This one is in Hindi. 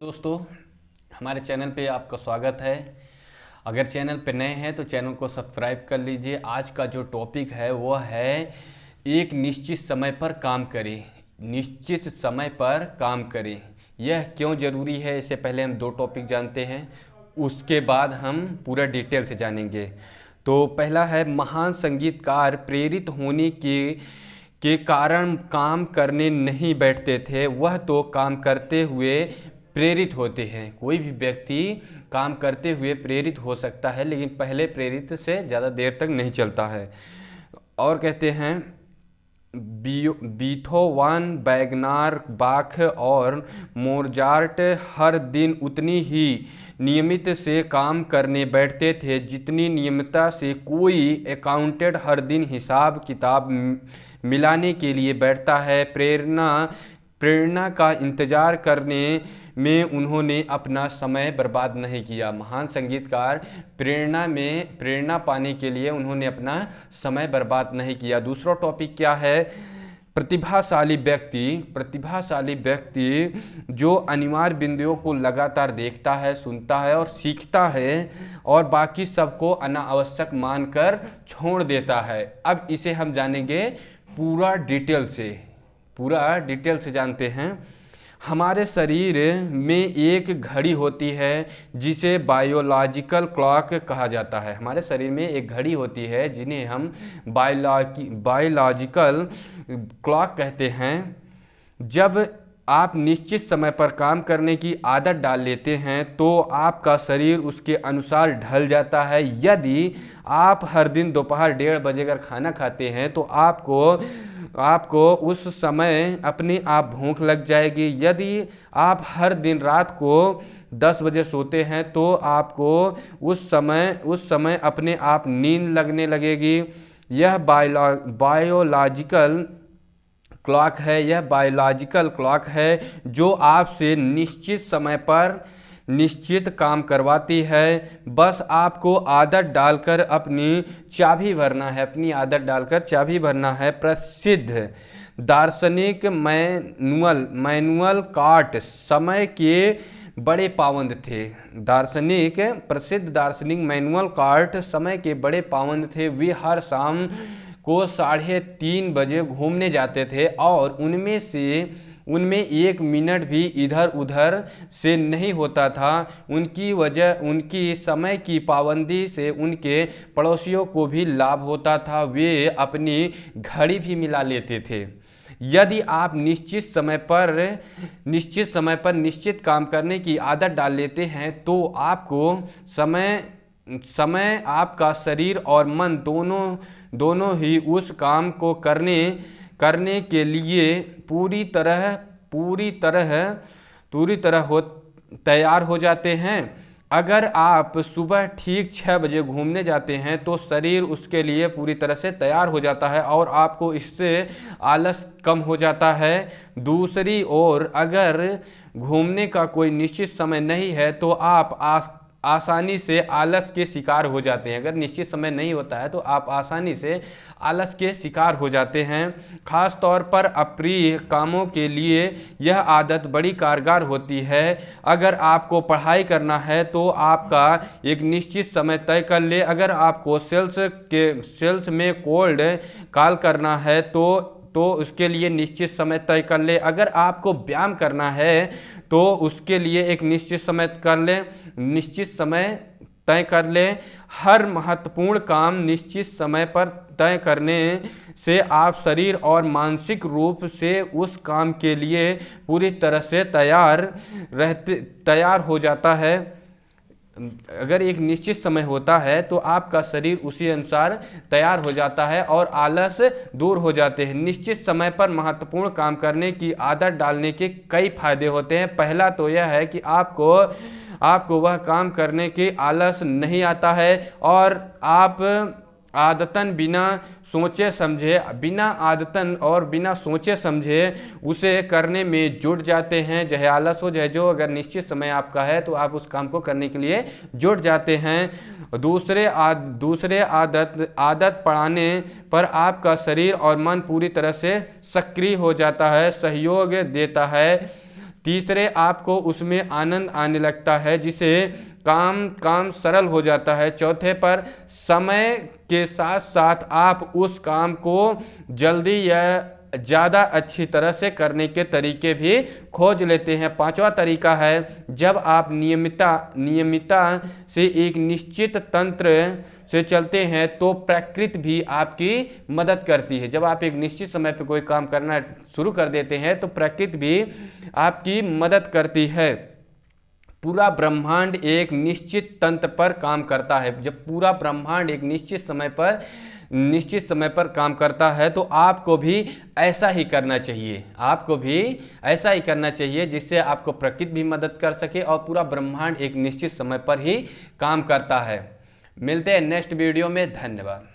दोस्तों, हमारे चैनल पे आपका स्वागत है। अगर चैनल पे नए हैं तो चैनल को सब्सक्राइब कर लीजिए। आज का जो टॉपिक है वो है एक निश्चित समय पर काम करें। निश्चित समय पर काम करें, यह क्यों ज़रूरी है, इससे पहले हम दो टॉपिक जानते हैं, उसके बाद हम पूरा डिटेल से जानेंगे। तो पहला है, महान संगीतकार प्रेरित होने के कारण काम करने नहीं बैठते थे, वह तो काम करते हुए प्रेरित होते हैं। कोई भी व्यक्ति काम करते हुए प्रेरित हो सकता है, लेकिन पहले प्रेरित से ज़्यादा देर तक नहीं चलता है। और कहते हैं, बीथोवन, वैगनार, बाख और मोजार्ट हर दिन उतनी ही नियमित से काम करने बैठते थे जितनी नियमितता से कोई अकाउंटेंट हर दिन हिसाब किताब मिलाने के लिए बैठता है। प्रेरणा का इंतजार करने में उन्होंने अपना समय बर्बाद नहीं किया। महान संगीतकार प्रेरणा पाने के लिए उन्होंने अपना समय बर्बाद नहीं किया। दूसरा टॉपिक क्या है? प्रतिभाशाली व्यक्ति जो अनिवार्य बिंदुओं को लगातार देखता है, सुनता है और सीखता है और बाकी सबको अनावश्यक मानकर छोड़ देता है। अब इसे हम जानेंगे पूरा डिटेल से जानते हैं। हमारे शरीर में एक घड़ी होती है जिसे बायोलॉजिकल क्लॉक कहा जाता है। हमारे शरीर में एक घड़ी होती है जिन्हें हम बायोलॉजिकल क्लॉक कहते हैं। जब आप निश्चित समय पर काम करने की आदत डाल लेते हैं तो आपका शरीर उसके अनुसार ढल जाता है। यदि आप हर दिन दोपहर 1:30 बजे अगर खाना खाते हैं तो आपको उस समय अपने आप भूख लग जाएगी। यदि आप हर दिन रात को 10 बजे सोते हैं तो आपको उस समय अपने आप नींद लगने लगेगी। यह बायोलॉजिकल क्लॉक है जो आपसे निश्चित समय पर निश्चित काम करवाती है। बस आपको आदत डालकर चाबी भरना है। प्रसिद्ध दार्शनिक मैनुअल कांट समय के बड़े पाबंद थे। प्रसिद्ध दार्शनिक मैनुअल कांट समय के बड़े पाबंद थे। वे हर शाम को 3:30 बजे घूमने जाते थे और उनमें 1 मिनट भी इधर उधर से नहीं होता था। उनकी समय की पाबंदी से उनके पड़ोसियों को भी लाभ होता था। वे अपनी घड़ी भी मिला लेते थे। यदि आप निश्चित समय पर निश्चित काम करने की आदत डाल लेते हैं तो आपको समय आपका शरीर और मन दोनों ही उस काम को करने के लिए पूरी तरह तैयार हो जाते हैं। अगर आप सुबह ठीक 6 बजे घूमने जाते हैं तो शरीर उसके लिए पूरी तरह से तैयार हो जाता है और आपको इससे आलस कम हो जाता है। दूसरी ओर अगर घूमने का कोई निश्चित समय नहीं है तो आप आसानी से आलस के शिकार हो जाते हैं। अगर निश्चित समय नहीं होता है तो आप आसानी से आलस के शिकार हो जाते हैं। खास तौर पर अप्रिय कामों के लिए यह आदत बड़ी कारगर होती है। अगर आपको पढ़ाई करना है तो आपका एक निश्चित समय तय कर ले। अगर आपको सेल्स में कोल्ड कॉल करना है तो उसके लिए निश्चित समय तय कर ले। अगर आपको व्यायाम करना है तो उसके लिए एक निश्चित समय तय कर ले। हर महत्वपूर्ण काम निश्चित समय पर तय करने से आप शरीर और मानसिक रूप से उस काम के लिए पूरी तरह से तैयार हो जाता है। अगर एक निश्चित समय होता है तो आपका शरीर उसी अनुसार तैयार हो जाता है और आलस दूर हो जाते हैं। निश्चित समय पर महत्वपूर्ण काम करने की आदत डालने के कई फायदे होते हैं। पहला तो यह है कि आपको वह काम करने की आलस नहीं आता है और आप आदतन बिना सोचे समझे उसे करने में जुट जाते हैं। चाहे आलस हो चाहे जो, अगर निश्चित समय आपका है तो आप उस काम को करने के लिए जुट जाते हैं। दूसरे आदत पड़ाने पर आपका शरीर और मन पूरी तरह से सक्रिय हो जाता है, सहयोग देता है। तीसरे, आपको उसमें आनंद आने लगता है, जिसे काम सरल हो जाता है। चौथे पर, समय के साथ साथ आप उस काम को जल्दी या ज़्यादा अच्छी तरह से करने के तरीके भी खोज लेते हैं। पांचवा तरीका है, जब आप नियमितता से एक निश्चित तंत्र से चलते हैं तो प्रकृति भी आपकी मदद करती है। जब आप एक निश्चित समय पर कोई काम करना शुरू कर देते हैं तो प्रकृति भी आपकी मदद करती है। पूरा ब्रह्मांड एक निश्चित तंत्र पर काम करता है। जब पूरा ब्रह्मांड एक निश्चित समय पर काम करता है तो आपको भी ऐसा ही करना चाहिए। आपको भी ऐसा ही करना चाहिए जिससे आपको प्रकृति भी मदद कर सके और पूरा ब्रह्मांड एक निश्चित समय पर ही काम करता है। मिलते हैं नेक्स्ट वीडियो में। धन्यवाद।